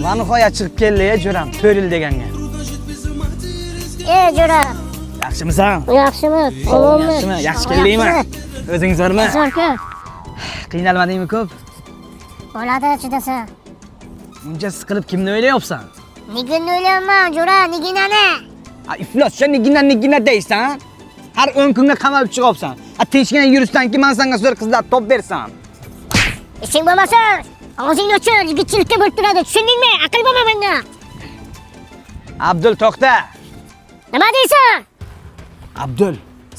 Va nihoyat chiqib keldi, jo'ram, 4 yil deganga. Jo'ra. Yaxshimisan? Yaxshimi? Omonmi? Yaxshimi? Yaxshi keldingmi? O'zingiz bormi? Yaxshi. Qiynalmadingmi ko'p? Bo'ladi, chidasa. Uncha siqilib kimni o'ylayapsan? Niginni o'ylayapman, Jo'ra, Niginani. Ifloscha nigina deysan? Har 10 kunga qamalib chiqyapsan. Tinchgina yurishdanki men senga zo'r qizlar top bersam. Ishing bo'lmasa, og'zingni ochib, yigitchilikka bo'lib turadi. Tushundingmi? Aql bo'lma menga. Abdul to'xta. Nima deysan? Abdul,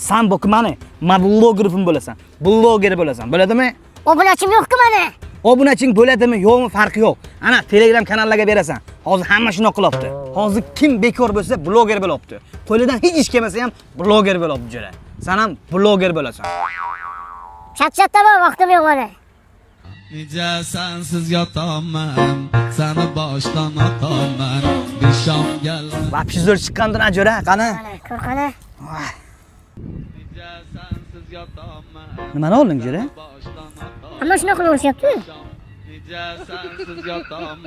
sen bo'kmani, men blogerim bo'lasan. Bloger bo'lasan. Bo'ladimi? Obunachim yo'q-ku meni. Obunaching bo'ladimi, yo'qmi farqi yo'q. Ana Telegram kanallarga berasan. Hozir hamma shuni qilyapti. Hozir kim bekor bo'lsa, bloger bo'lyapti. Qo'lidan hech ish kelmasa ham bloger bo'lyapti jo'ra. Sen ham bloger bo'lasan. Chat-chatda vaqtim yo'q meni. Necha sensiz yotaman, seni boshdan otaman, beshomgal. Vapshi zo'r chiqqandir jo'ra, qani? Ko'r qani? Necha sensiz yotaman. Nimani olding jo'ra? Hamma shuna qilaverishyapti. Necha sensiz yotaman,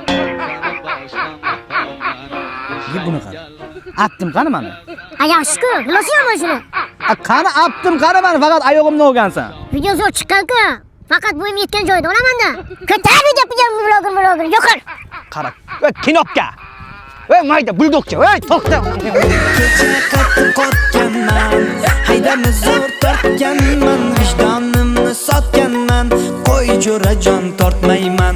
seni boshdan otaman. Yeb buni qara. Atdim qani meni? Yaxshi-ku, nimasi yomon shuni? Qani atdim qara meni, faqat oyog'imni olgansan. Video zo'r chiqqan-ku. Faqat bo'yim yetgan joyda olamanda. Ko'tarib gapirgan bloger, yo'qol. Qara. Voy kinopka. Voy mayda buldokcha. Voy to'xta. Kecha qattiq qotganman, haydani zo'r tortganman, vijdonimni sotganman, qo'y jo'rajon tortmayman.